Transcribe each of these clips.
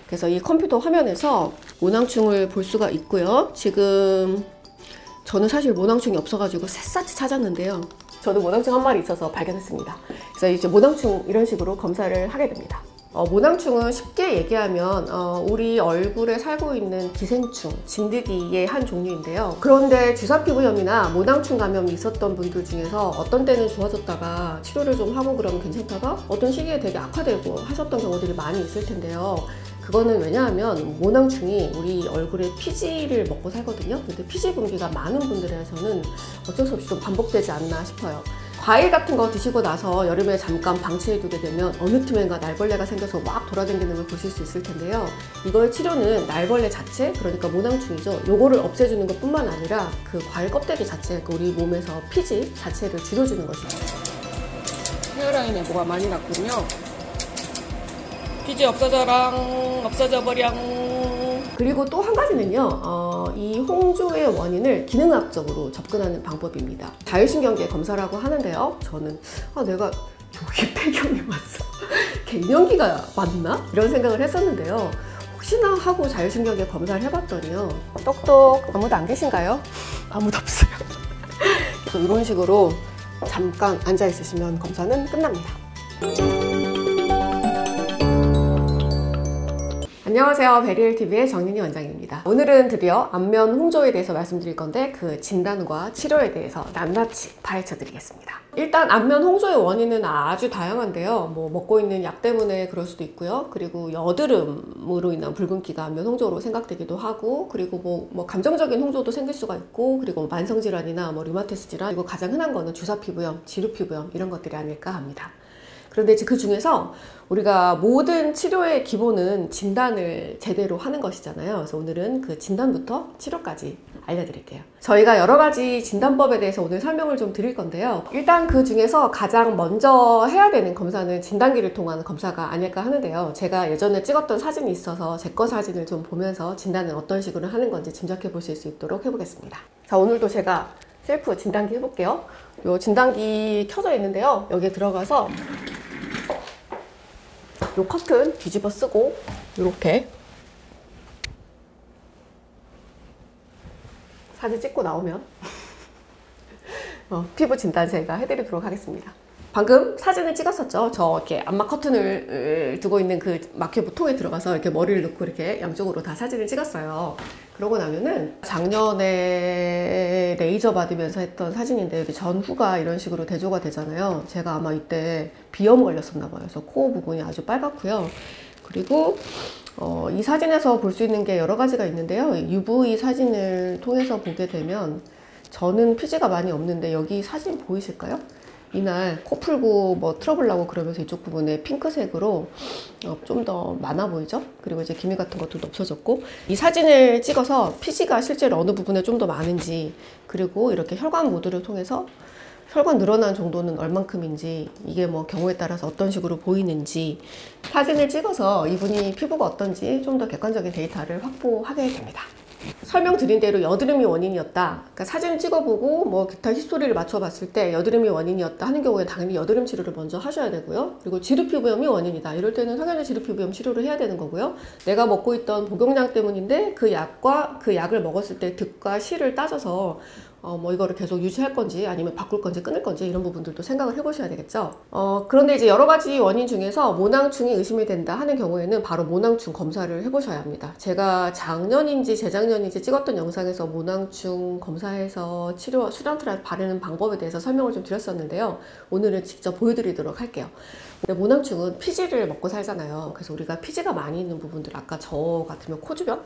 그래서 이 컴퓨터 화면에서 모낭충을 볼 수가 있고요. 지금 저는 사실 모낭충이 없어가지고 샅샅이 찾았는데요. 저도 모낭충 한 마리 있어서 발견했습니다. 그래서 이제 모낭충 이런 식으로 검사를 하게 됩니다. 모낭충은 쉽게 얘기하면 우리 얼굴에 살고 있는 기생충, 진드기의 한 종류인데요. 그런데 주사피부염이나 모낭충 감염이 있었던 분들 중에서 어떤 때는 좋아졌다가 치료를 좀 하고 그러면 괜찮다가 어떤 시기에 되게 악화되고 하셨던 경우들이 많이 있을 텐데요. 그거는 왜냐하면 모낭충이 우리 얼굴에 피지를 먹고 살거든요. 근데 피지 분비가 많은 분들에서는 어쩔 수 없이 좀 반복되지 않나 싶어요. 과일 같은 거 드시고 나서 여름에 잠깐 방치해두게 되면 어느 틈엔가 날벌레가 생겨서 막 돌아다니는 걸 보실 수 있을 텐데요. 이거의 치료는 날벌레 자체, 그러니까 모낭충이죠. 요거를 없애주는 것 뿐만 아니라 그 과일 껍데기 자체, 우리 몸에서 피지 자체를 줄여주는 것이죠. 헤어라인에 뭐가 많이 났군요. 피지 없어져랑, 없어져버량. 그리고 또 한 가지는요, 이 홍조의 원인을 기능학적으로 접근하는 방법입니다. 자율신경계 검사라고 하는데요. 저는 내가 여기 폐경이 왔어. 갱년기가 맞나? 이런 생각을 했었는데요. 혹시나 하고 자율신경계 검사를 해봤더니요. 똑똑 아무도 안 계신가요? 아무도 없어요. 그래서 이런 식으로 잠깐 앉아 있으시면 검사는 끝납니다. 안녕하세요. 베리엘TV의 정윤희 원장입니다. 오늘은 드디어 안면 홍조에 대해서 말씀드릴 건데 그 진단과 치료에 대해서 낱낱이 파헤쳐 드리겠습니다. 일단 안면 홍조의 원인은 아주 다양한데요. 먹고 있는 약 때문에 그럴 수도 있고요. 그리고 여드름으로 인한 붉은기가 안면 홍조로 생각되기도 하고, 그리고 감정적인 홍조도 생길 수가 있고, 그리고 만성질환이나 류마티스 질환, 그리고 가장 흔한 거는 주사피부염, 지루피부염 이런 것들이 아닐까 합니다. 그런데 이제 그 중에서 우리가 모든 치료의 기본은 진단을 제대로 하는 것이잖아요. 그래서 오늘은 그 진단부터 치료까지 알려드릴게요. 저희가 여러 가지 진단법에 대해서 오늘 설명을 좀 드릴 건데요. 일단 그 중에서 가장 먼저 해야 되는 검사는 진단기를 통한 검사가 아닐까 하는데요. 제가 예전에 찍었던 사진이 있어서 제 거 사진을 좀 보면서 진단을 어떤 식으로 하는 건지 짐작해 보실 수 있도록 해보겠습니다. 자, 오늘도 제가 셀프 진단기 해볼게요. 요 진단기 켜져 있는데요. 여기에 들어가서 요 커튼 뒤집어 쓰고 이렇게 사진 찍고 나오면 피부 진단 제가 해드리도록 하겠습니다. 방금 사진을 찍었었죠. 저 이렇게 안마 커튼을 두고 있는 그 마켓 통에 들어가서 이렇게 머리를 넣고 이렇게 양쪽으로 다 사진을 찍었어요. 그러고 나면은 작년에 레이저 받으면서 했던 사진인데 여기 전후가 이런 식으로 대조가 되잖아요. 제가 아마 이때 비염 걸렸었나 봐요. 그래서 코 부분이 아주 빨갛고요. 그리고 이 사진에서 볼 수 있는 게 여러 가지가 있는데요. UV 사진을 통해서 보게 되면 저는 피지가 많이 없는데 여기 사진 보이실까요? 이날 코 풀고 트러블 나고 그러면서 이쪽 부분에 핑크색으로 좀 더 많아 보이죠? 그리고 이제 기미 같은 것도 없어졌고, 이 사진을 찍어서 피지가 실제로 어느 부분에 좀 더 많은지, 그리고 이렇게 혈관 모드를 통해서 혈관 늘어난 정도는 얼만큼인지, 이게 경우에 따라서 어떤 식으로 보이는지 사진을 찍어서 이분이 피부가 어떤지 좀 더 객관적인 데이터를 확보하게 됩니다. 설명드린 대로 여드름이 원인이었다. 그러니까 사진을 찍어보고 기타 히스토리를 맞춰봤을 때 여드름이 원인이었다 하는 경우에 당연히 여드름 치료를 먼저 하셔야 되고요. 그리고 지루피부염이 원인이다. 이럴 때는 당연히 지루피부염 치료를 해야 되는 거고요. 내가 먹고 있던 복용량 때문인데 그 약과 그 약을 먹었을 때 득과 실을 따져서 이거를 계속 유지할 건지 아니면 바꿀 건지 끊을 건지 이런 부분들도 생각을 해보셔야 되겠죠. 그런데 이제 여러 가지 원인 중에서 모낭충이 의심이 된다 하는 경우에는 바로 모낭충 검사를 해보셔야 합니다. 제가 작년인지 재작년인지 찍었던 영상에서 모낭충 검사해서 치료 수란트를 바르는 방법에 대해서 설명을 좀 드렸었는데요. 오늘은 직접 보여드리도록 할게요. 근데 모낭충은 피지를 먹고 살잖아요. 그래서 우리가 피지가 많이 있는 부분들, 아까 저 같으면 코 주변,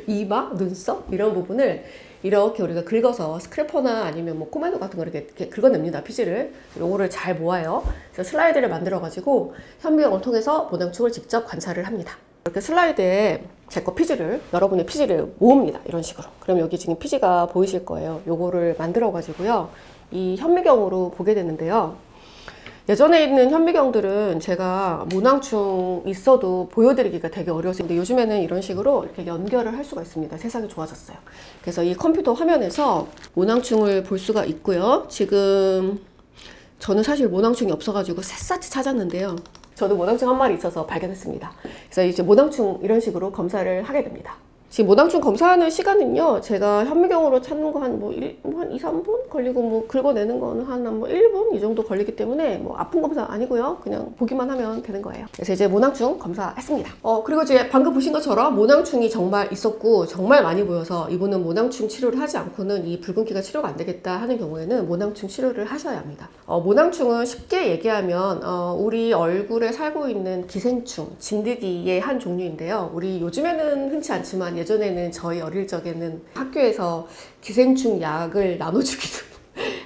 이마, 눈썹 이런 부분을 이렇게 우리가 긁어서 스크래퍼나 아니면 코메도 같은 거 이렇게 긁어냅니다. 피지를. 요거를 잘 모아요. 그래서 슬라이드를 만들어 가지고 현미경을 통해서 모낭충을 직접 관찰을 합니다. 이렇게 슬라이드에 제 거 피지를, 여러분의 피지를 모읍니다. 이런 식으로. 그럼 여기 지금 피지가 보이실 거예요. 요거를 만들어 가지고요, 이 현미경으로 보게 되는데요. 예전에 있는 현미경들은 제가 모낭충 있어도 보여드리기가 되게 어려웠어요. 근데 요즘에는 이런 식으로 이렇게 연결을 할 수가 있습니다. 세상이 좋아졌어요. 그래서 이 컴퓨터 화면에서 모낭충을 볼 수가 있고요. 지금 저는 사실 모낭충이 없어가지고 샅샅이 찾았는데요. 저도 모낭충 한 마리 있어서 발견했습니다. 그래서 이제 모낭충 이런 식으로 검사를 하게 됩니다. 지금 모낭충 검사하는 시간은요, 제가 현미경으로 찾는 거 한 한 2, 3분 걸리고, 뭐 긁어내는 거는 한 1분 이 정도 걸리기 때문에 뭐 아픈 검사 아니고요. 그냥 보기만 하면 되는 거예요. 그래서 이제 모낭충 검사했습니다. 그리고 이제 방금 보신 것처럼 모낭충이 정말 있었고 정말 많이 보여서 이분은 모낭충 치료를 하지 않고는 이 붉은기가 치료가 안 되겠다 하는 경우에는 모낭충 치료를 하셔야 합니다. 모낭충은 쉽게 얘기하면 우리 얼굴에 살고 있는 기생충, 진드기의 한 종류인데요. 우리 요즘에는 흔치 않지만 예전에는 저희 어릴 적에는 학교에서 기생충 약을 나눠주기도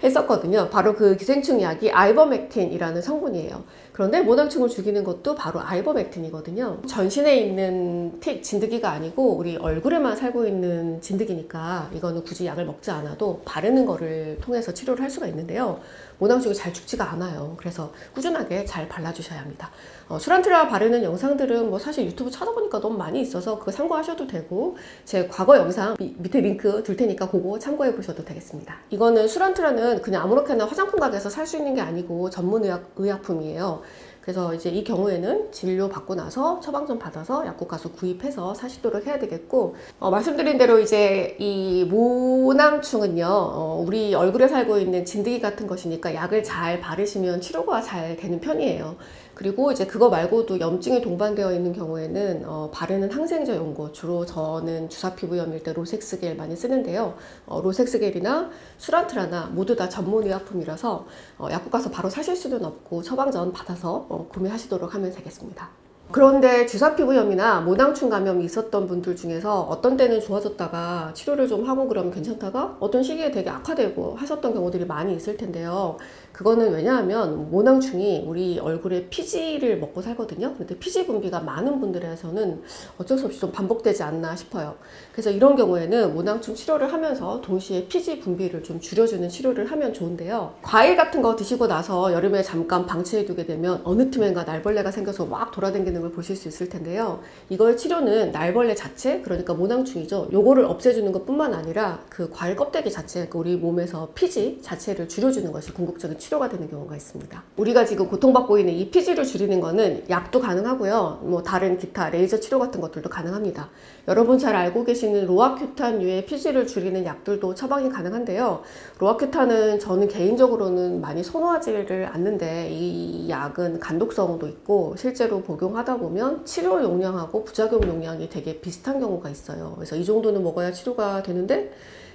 했었거든요. 바로 그 기생충 약이 아이버맥틴이라는 성분이에요. 그런데 모낭충을 죽이는 것도 바로 아이버맥틴이거든요. 전신에 있는 진드기가 아니고 우리 얼굴에만 살고 있는 진드기니까 이거는 굳이 약을 먹지 않아도 바르는 거를 통해서 치료를 할 수가 있는데요. 모낭충이 잘 죽지가 않아요. 그래서 꾸준하게 잘 발라주셔야 합니다. 수란트라 바르는 영상들은 뭐 사실 유튜브 찾아보니까 너무 많이 있어서 그거 참고하셔도 되고, 제 과거 영상 밑에 링크 둘 테니까 그거 참고해 보셔도 되겠습니다. 이거는 수란트라는 그냥 아무렇게나 화장품 가게에서 살 수 있는 게 아니고 전문 의약품이에요. 그래서 이제 이 경우에는 진료 받고 나서 처방전 받아서 약국 가서 구입해서 사시도록 해야 되겠고, 말씀드린 대로 이제 이 모낭충은요, 우리 얼굴에 살고 있는 진드기 같은 것이니까 약을 잘 바르시면 치료가 잘 되는 편이에요. 그리고 이제 그거 말고도 염증이 동반되어 있는 경우에는 바르는 항생제 연고, 주로 저는 주사피부염일 때 로색스겔 많이 쓰는데요. 로색스겔이나 수란트라나 모두 다 전문 의약품이라서 약국 가서 바로 사실 수는 없고 처방전 받아서 구매하시도록 하면 되겠습니다. 그런데 주사피부염이나 모낭충 감염이 있었던 분들 중에서 어떤 때는 좋아졌다가 치료를 좀 하고 그러면 괜찮다가 어떤 시기에 되게 악화되고 하셨던 경우들이 많이 있을 텐데요. 그거는 왜냐하면 모낭충이 우리 얼굴에 피지를 먹고 살거든요. 근데 피지 분비가 많은 분들에서는 어쩔 수 없이 좀 반복되지 않나 싶어요. 그래서 이런 경우에는 모낭충 치료를 하면서 동시에 피지 분비를 좀 줄여주는 치료를 하면 좋은데요. 과일 같은 거 드시고 나서 여름에 잠깐 방치해 두게 되면 어느 틈엔가 날벌레가 생겨서 막 돌아다니는 걸 보실 수 있을 텐데요. 이거의 치료는 날벌레 자체, 그러니까 모낭충이죠. 요거를 없애주는 것 뿐만 아니라 그 과일 껍데기 자체, 그러니까 우리 몸에서 피지 자체를 줄여주는 것이 궁극적인 치료가 되는 경우가 있습니다. 우리가 지금 고통받고 있는 이 피지를 줄이는 거는 약도 가능하고요. 뭐 다른 기타 레이저 치료 같은 것들도 가능합니다. 여러분 잘 알고 계시는 로아큐탄류의 피지를 줄이는 약들도 처방이 가능한데요. 로아큐탄은 저는 개인적으로는 많이 선호하지를 않는데, 이 약은 간독성도 있고 실제로 복용하다 보면 치료 용량하고 부작용 용량이 되게 비슷한 경우가 있어요. 그래서 이 정도는 먹어야 치료가 되는데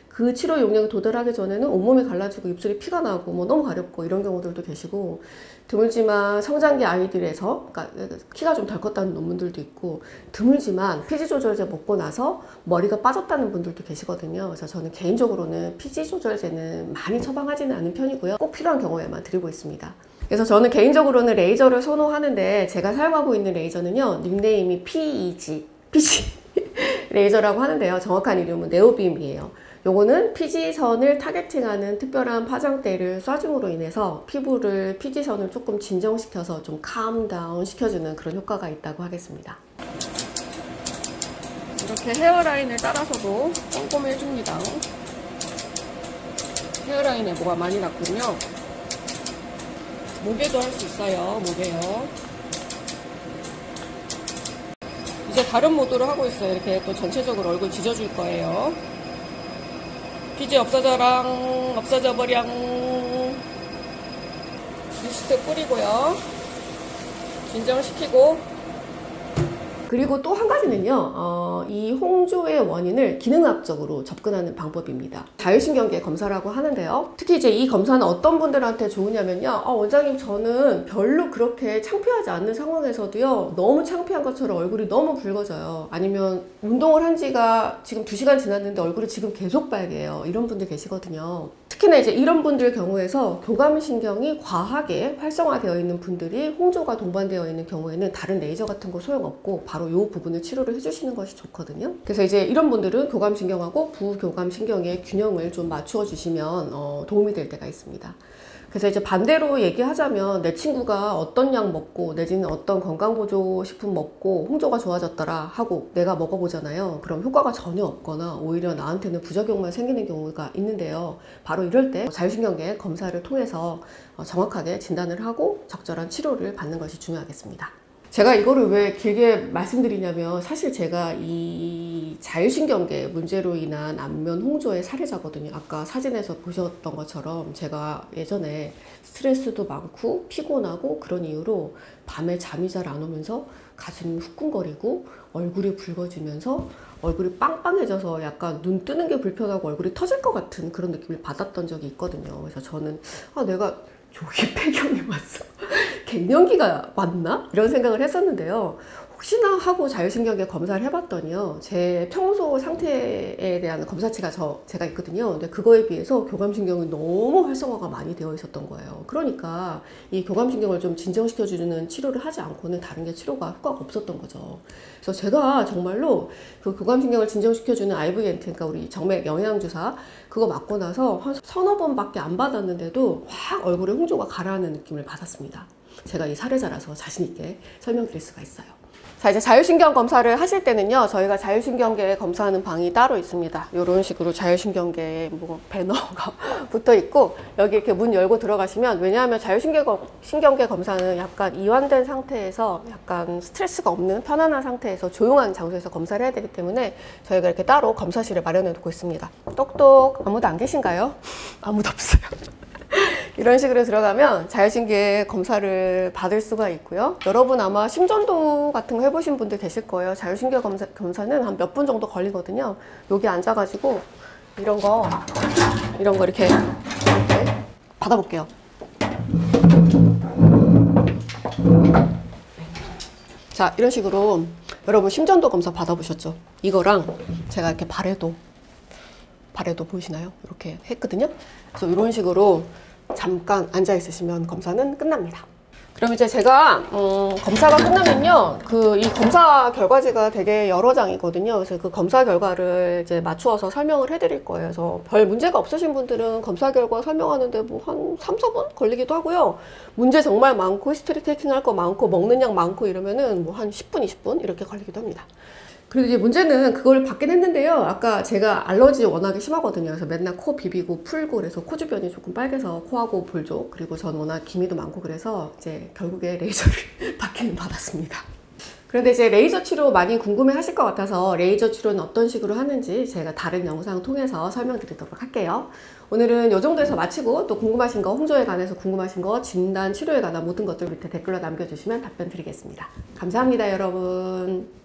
그 치료 용량에 도달하기 전에는 온몸이 갈라지고 입술에 피가 나고 뭐 너무 가렵고 이런 경우들도 계시고, 드물지만 성장기 아이들에서, 그러니까 키가 좀 덜 컸다는 논문들도 있고, 드물지만 피지 조절제 먹고 나서 머리가 빠졌다는 분들도 계시거든요. 그래서 저는 개인적으로는 피지 조절제는 많이 처방하지는 않은 편이고요. 꼭 필요한 경우에만 드리고 있습니다. 그래서 저는 개인적으로는 레이저를 선호하는데, 제가 사용하고 있는 레이저는요, 닉네임이 PEG 레이저라고 하는데요. 정확한 이름은 네오빔이에요. 요거는 피지선을 타겟팅하는 특별한 파장대를 쏴줌으로 인해서 피부를, 피지선을 조금 진정시켜서 좀 캄다운 시켜주는 그런 효과가 있다고 하겠습니다. 이렇게 헤어라인을 따라서도 꼼꼼히 해줍니다. 헤어라인에 뭐가 많이 났군요. 목에도 할 수 있어요. 목에요. 이제 다른 모드로 하고 있어요. 이렇게 또 전체적으로 얼굴 지져줄 거예요. 피지 없어져랑, 없어져버량. 립스틱 뿌리고요. 진정시키고. 그리고 또 한 가지는요, 이 홍조의 원인을 기능학적으로 접근하는 방법입니다. 자율신경계 검사라고 하는데요. 특히 이제 이 검사는 어떤 분들한테 좋으냐면요, 원장님 저는 별로 그렇게 창피하지 않는 상황에서도요, 너무 창피한 것처럼 얼굴이 너무 붉어져요. 아니면 운동을 한 지가 지금 2시간 지났는데 얼굴이 지금 계속 빨개요. 이런 분들 계시거든요. 특히나 이제 이런 분들 경우에서 교감신경이 과하게 활성화되어 있는 분들이 홍조가 동반되어 있는 경우에는 다른 레이저 같은 거 소용없고 바로 이 부분을 치료를 해주시는 것이 좋거든요. 그래서 이제 이런 분들은 교감신경하고 부교감신경의 균형을 좀 맞추어 주시면 도움이 될 때가 있습니다. 그래서 이제 반대로 얘기하자면, 내 친구가 어떤 약 먹고 내지는 어떤 건강보조식품 먹고 홍조가 좋아졌더라 하고 내가 먹어보잖아요. 그럼 효과가 전혀 없거나 오히려 나한테는 부작용만 생기는 경우가 있는데요. 바로 이럴 때 자율신경계 검사를 통해서 정확하게 진단을 하고 적절한 치료를 받는 것이 중요하겠습니다. 제가 이거를 왜 길게 말씀드리냐면 사실 제가 이 자율신경계 문제로 인한 안면 홍조의 사례자거든요. 아까 사진에서 보셨던 것처럼 제가 예전에 스트레스도 많고 피곤하고 그런 이유로 밤에 잠이 잘 안 오면서 가슴이 후끈거리고 얼굴이 붉어지면서 얼굴이 빵빵해져서 약간 눈 뜨는 게 불편하고 얼굴이 터질 것 같은 그런 느낌을 받았던 적이 있거든요. 그래서 저는 내가 조기 폐경이 왔어. 갱년기가 왔나? 이런 생각을 했었는데요. 혹시나 하고 자율신경계 검사를 해봤더니요. 제 평소 상태에 대한 검사치가 제가 있거든요. 근데 그거에 비해서 교감신경이 너무 활성화가 많이 되어 있었던 거예요. 그러니까 이 교감신경을 좀 진정시켜주는 치료를 하지 않고는 다른 게 치료가 효과가 없었던 거죠. 그래서 제가 정말로 그 교감신경을 진정시켜주는 IVNT, 그러니까 우리 정맥 영양주사 그거 맞고 나서 한 서너 번밖에 안 받았는데도 확 얼굴에 홍조가 가라앉는 느낌을 받았습니다. 제가 이 사례자라서 자신있게 설명드릴 수가 있어요. 자, 이제 자율신경 검사를 하실 때는요, 저희가 자율신경계 검사하는 방이 따로 있습니다. 이런 식으로 자율신경계 뭐 배너가 붙어 있고, 여기 이렇게 문 열고 들어가시면, 왜냐하면 자율신경계 검사는 약간 이완된 상태에서 약간 스트레스가 없는 편안한 상태에서 조용한 장소에서 검사를 해야 되기 때문에 저희가 이렇게 따로 검사실을 마련해 놓고 있습니다. 똑똑, 아무도 안 계신가요? 아무도 없어요. 이런 식으로 들어가면 자율신경 검사를 받을 수가 있고요. 여러분 아마 심전도 같은 거 해보신 분들 계실 거예요. 자율신경 검사는 한 몇 분 정도 걸리거든요. 여기 앉아가지고 이런 거 이렇게 받아볼게요. 자, 이런 식으로 여러분 심전도 검사 받아보셨죠? 이거랑 제가 이렇게 발에도 보이시나요? 이렇게 했거든요. 그래서 이런 식으로 잠깐 앉아 있으시면 검사는 끝납니다. 그럼 이제 제가 검사가 끝나면요, 이 검사 결과지가 되게 여러 장이거든요. 그래서 그 검사 결과를 이제 맞추어서 설명을 해드릴 거예요. 그래서 별 문제가 없으신 분들은 검사 결과 설명하는데 뭐 한 3, 4분 걸리기도 하고요. 문제 정말 많고 히스토리 테이킹 할 거 많고 먹는 약 많고 이러면은 뭐 한 10분, 20분 이렇게 걸리기도 합니다. 그리고 이제 문제는 그걸 받긴 했는데요. 아까 제가 알러지 워낙에 심하거든요. 그래서 맨날 코 비비고 풀고 그래서 코 주변이 조금 빨개서 코하고 볼 쪽, 그리고 전 워낙 기미도 많고 그래서 이제 결국에 레이저를 받기는 받았습니다. 그런데 이제 레이저 치료 많이 궁금해 하실 것 같아서 레이저 치료는 어떤 식으로 하는지 제가 다른 영상 통해서 설명드리도록 할게요. 오늘은 이 정도에서 마치고 또 궁금하신 거, 홍조에 관해서 궁금하신 거, 진단, 치료에 관한 모든 것들 밑에 댓글로 남겨주시면 답변 드리겠습니다. 감사합니다, 여러분.